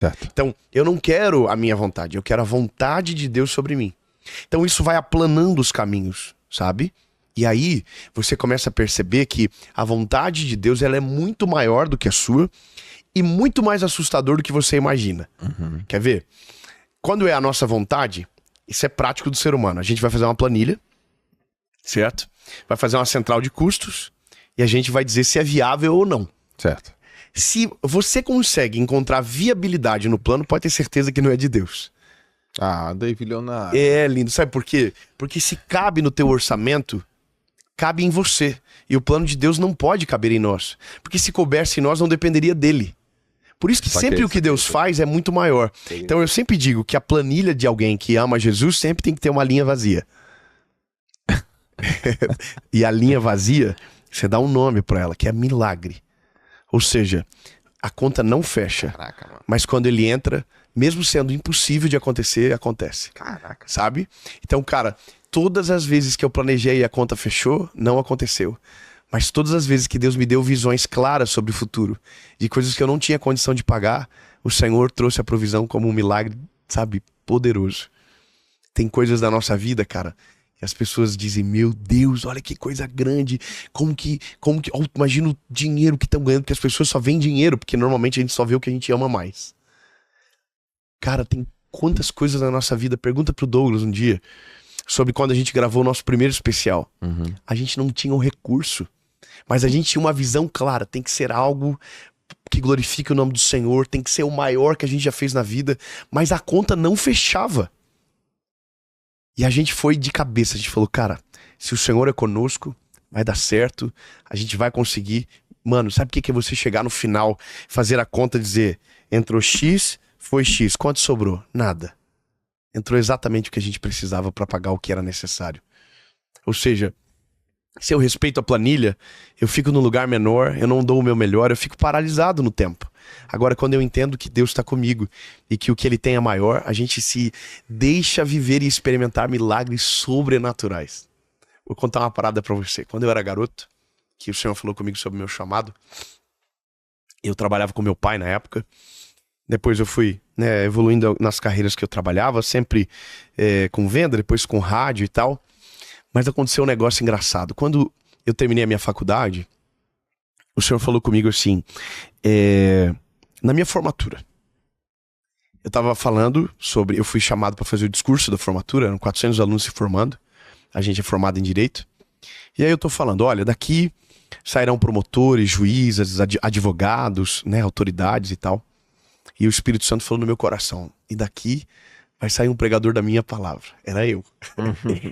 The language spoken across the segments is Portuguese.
Certo. Então, eu não quero a minha vontade, eu quero a vontade de Deus sobre mim. Então, isso vai aplanando os caminhos, sabe? E aí, você começa a perceber que a vontade de Deus, ela é muito maior do que a sua e muito mais assustador do que você imagina. Quer ver? Quando é a nossa vontade, isso é prático do ser humano. A gente vai fazer uma planilha, certo? Vai fazer uma central de custos e a gente vai dizer se é viável ou não. Certo. Se você consegue encontrar viabilidade no plano, pode ter certeza que não é de Deus. Ah, David Leonardo. É lindo, sabe por quê? Porque se cabe no teu orçamento, cabe em você. E o plano de Deus não pode caber em nós. Porque se coubesse em nós, não dependeria dele. Por isso que sempre o que Deus faz é muito maior. Então eu sempre digo que a planilha de alguém que ama Jesus sempre tem que ter uma linha vazia. E a linha vazia, você dá um nome pra ela, que é milagre. Ou seja, a conta não fecha. Caraca, mano. Mas quando ele entra, mesmo sendo impossível de acontecer, acontece. Caraca. Sabe? Então, cara, todas as vezes que eu planejei e a conta fechou, não aconteceu. Mas todas as vezes que Deus me deu visões claras sobre o futuro, de coisas que eu não tinha condição de pagar, o Senhor trouxe a provisão como um milagre, sabe, poderoso. Tem coisas da nossa vida, cara, que as pessoas dizem, meu Deus, olha que coisa grande, como que oh, imagina o dinheiro que estão ganhando, porque as pessoas só veem dinheiro, porque normalmente a gente só vê o que a gente ama mais. Cara, tem quantas coisas na nossa vida, pergunta pro Douglas um dia, sobre quando a gente gravou o nosso primeiro especial. A gente não tinha um recurso, mas a gente tinha uma visão clara, tem que ser algo que glorifique o nome do Senhor, tem que ser o maior que a gente já fez na vida, mas a conta não fechava. E a gente foi de cabeça, a gente falou, cara, se o Senhor é conosco, vai dar certo, a gente vai conseguir. Mano, sabe o que é você chegar no final, fazer a conta e dizer, entrou X, foi X, quanto sobrou? Nada. Entrou exatamente o que a gente precisava para pagar o que era necessário. Ou seja, se eu respeito a planilha, eu fico num lugar menor, eu não dou o meu melhor, eu fico paralisado no tempo. Agora, quando eu entendo que Deus está comigo e que o que Ele tem é maior, a gente se deixa viver e experimentar milagres sobrenaturais. Vou contar uma parada para você. Quando eu era garoto, que o Senhor falou comigo sobre o meu chamado, eu trabalhava com meu pai na época. Depois eu fui, né, evoluindo nas carreiras que eu trabalhava, sempre com venda, depois com rádio e tal. Mas aconteceu um negócio engraçado. Quando eu terminei a minha faculdade, o Senhor falou comigo assim, na minha formatura. Eu tava falando sobre, eu fui chamado para fazer o discurso da formatura, eram 400 alunos se formando, a gente é formado em Direito. E aí eu tô falando, olha, daqui sairão promotores, juízes, advogados, né, autoridades e tal. E o Espírito Santo falou no meu coração, e daqui vai sair um pregador da minha palavra. Era eu.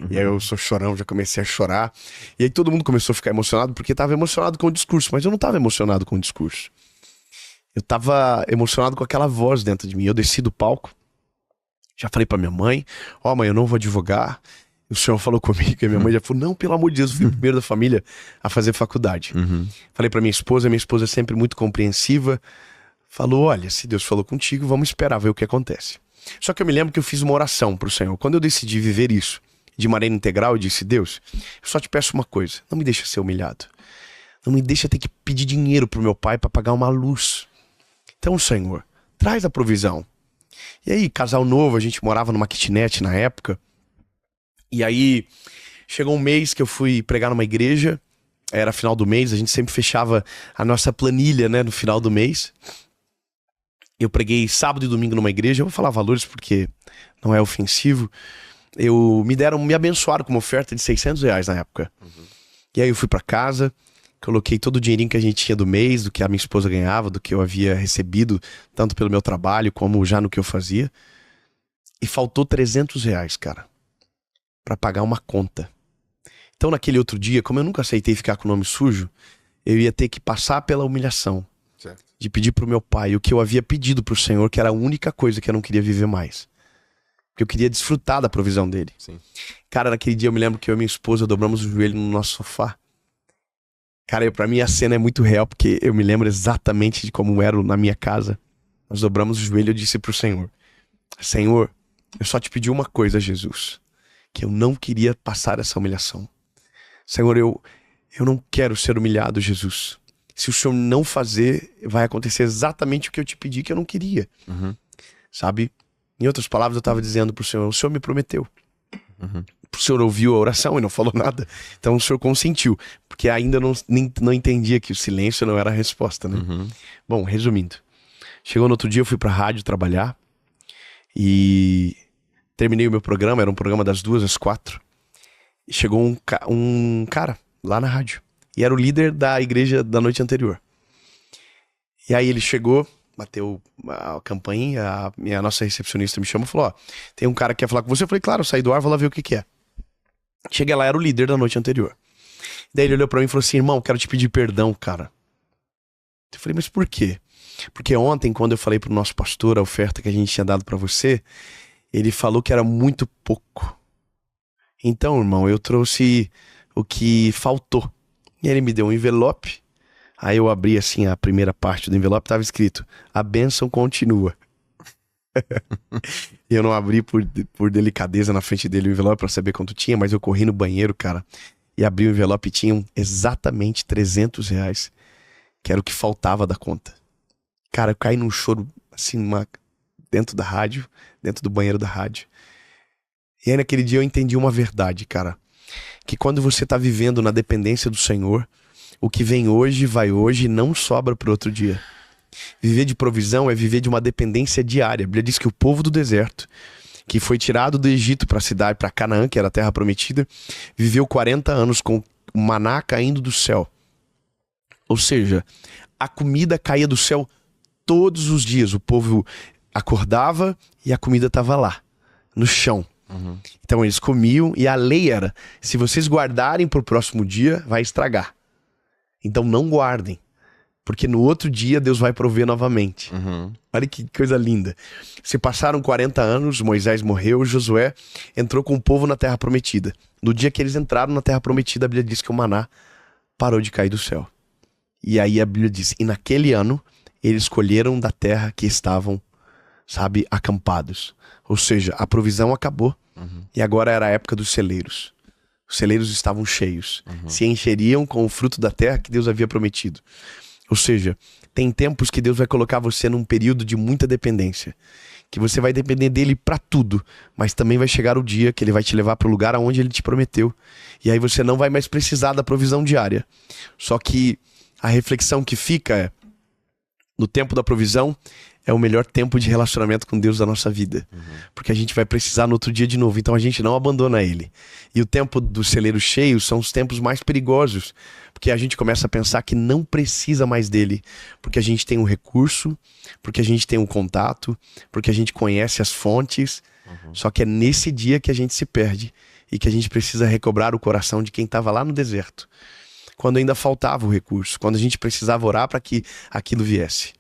E aí eu sou chorão, já comecei a chorar. E aí todo mundo começou a ficar emocionado, porque tava emocionado com o discurso. Mas eu não tava emocionado com o discurso. Eu tava emocionado com aquela voz dentro de mim. Eu desci do palco, já falei pra minha mãe, ó, mãe, eu não vou advogar. O Senhor falou comigo, e minha mãe já falou, não, pelo amor de Deus, eu fui o primeiro da família a fazer faculdade. Falei pra minha esposa é sempre muito compreensiva. Falou, olha, se Deus falou contigo, vamos esperar ver o que acontece. Só que eu me lembro que eu fiz uma oração pro Senhor. Quando eu decidi viver isso de maneira integral, eu disse, Deus, eu só te peço uma coisa, não me deixa ser humilhado. Não me deixa ter que pedir dinheiro pro meu pai para pagar uma luz. Então, Senhor, traz a provisão. E aí, casal novo, a gente morava numa kitnet na época. E aí, chegou um mês que eu fui pregar numa igreja. Era final do mês, a gente sempre fechava a nossa planilha, né, no final do mês. Eu preguei sábado e domingo numa igreja, eu vou falar valores porque não é ofensivo. Me abençoaram com uma oferta de R$600 na época. E aí eu fui pra casa, coloquei todo o dinheirinho que a gente tinha do mês, do que a minha esposa ganhava, do que eu havia recebido, tanto pelo meu trabalho como já no que eu fazia. E faltou R$300, cara, pra pagar uma conta. Então naquele outro dia, como eu nunca aceitei ficar com o nome sujo, eu ia ter que passar pela humilhação. Certo. De pedir pro meu pai o que eu havia pedido pro Senhor, que era a única coisa que eu não queria viver mais. Porque eu queria desfrutar da provisão dele. Sim. Cara, naquele dia eu me lembro que eu e minha esposa dobramos o joelho no nosso sofá. Cara, pra mim a cena é muito real, porque eu me lembro exatamente de como era na minha casa. Nós dobramos o joelho e eu disse pro Senhor, Senhor, eu só te pedi uma coisa, Jesus, que eu não queria passar essa humilhação. Senhor, eu não quero ser humilhado, Jesus. Se o Senhor não fazer, vai acontecer exatamente o que eu te pedi que eu não queria. Sabe? Em outras palavras, eu estava dizendo pro Senhor, o Senhor me prometeu. O Senhor ouviu a oração e não falou nada. Então o Senhor consentiu. Porque ainda não entendia que o silêncio não era a resposta, né? Bom, resumindo. Chegou no outro dia, eu fui pra rádio trabalhar. E terminei o meu programa, era um programa das 2 às 4. E chegou um cara lá na rádio. E era o líder da igreja da noite anterior. E aí ele chegou, bateu a campainha, a nossa recepcionista me chamou e falou, ó, tem um cara que quer falar com você. Eu falei, claro, eu saí do ar, vou lá ver o que que é. Cheguei lá, era o líder da noite anterior. Daí ele olhou pra mim e falou assim, irmão, quero te pedir perdão, cara. Eu falei, mas por quê? Porque ontem, quando eu falei pro nosso pastor a oferta que a gente tinha dado pra você, ele falou que era muito pouco. Então, irmão, eu trouxe o que faltou. E ele me deu um envelope. Aí eu abri assim a primeira parte do envelope, tava escrito, a bênção continua. Eu não abri por delicadeza na frente dele o envelope pra saber quanto tinha, mas eu corri no banheiro, cara, e abri o envelope e tinham exatamente R$300, que era o que faltava da conta. Cara, eu caí num choro, assim, dentro da rádio, dentro do banheiro da rádio. E aí naquele dia eu entendi uma verdade, cara. Que quando você tá vivendo na dependência do Senhor, o que vem hoje, vai hoje e não sobra pro outro dia. Viver de provisão é viver de uma dependência diária. A Bíblia diz que o povo do deserto, que foi tirado do Egito para a cidade, para Canaã, que era a terra prometida, viveu 40 anos com o maná caindo do céu. Ou seja, a comida caía do céu todos os dias. O povo acordava e a comida estava lá, no chão. Então eles comiam e a lei era, se vocês guardarem para o próximo dia, vai estragar. Então não guardem, porque no outro dia Deus vai prover novamente. Olha que coisa linda. Se passaram 40 anos, Moisés morreu, Josué entrou com o povo na terra prometida. No dia que eles entraram na terra prometida, a Bíblia diz que o maná parou de cair do céu. E aí a Bíblia diz, e naquele ano eles colheram da terra que estavam, sabe, acampados. Ou seja, a provisão acabou. E agora era a época dos celeiros. Os celeiros estavam cheios. Se encheriam com o fruto da terra que Deus havia prometido. Ou seja, tem tempos que Deus vai colocar você num período de muita dependência. Que você vai depender dele pra tudo. Mas também vai chegar o dia que ele vai te levar pro lugar aonde ele te prometeu. E aí você não vai mais precisar da provisão diária. Só que a reflexão que fica é, no tempo da provisão, é o melhor tempo de relacionamento com Deus da nossa vida. Porque a gente vai precisar no outro dia de novo. Então a gente não abandona ele. E o tempo dos celeiros cheios são os tempos mais perigosos. Porque a gente começa a pensar que não precisa mais dele. Porque a gente tem um recurso, porque a gente tem um contato, porque a gente conhece as fontes. Só que é nesse dia que a gente se perde. E que a gente precisa recobrar o coração de quem estava lá no deserto. Quando ainda faltava o recurso. Quando a gente precisava orar para que aquilo viesse.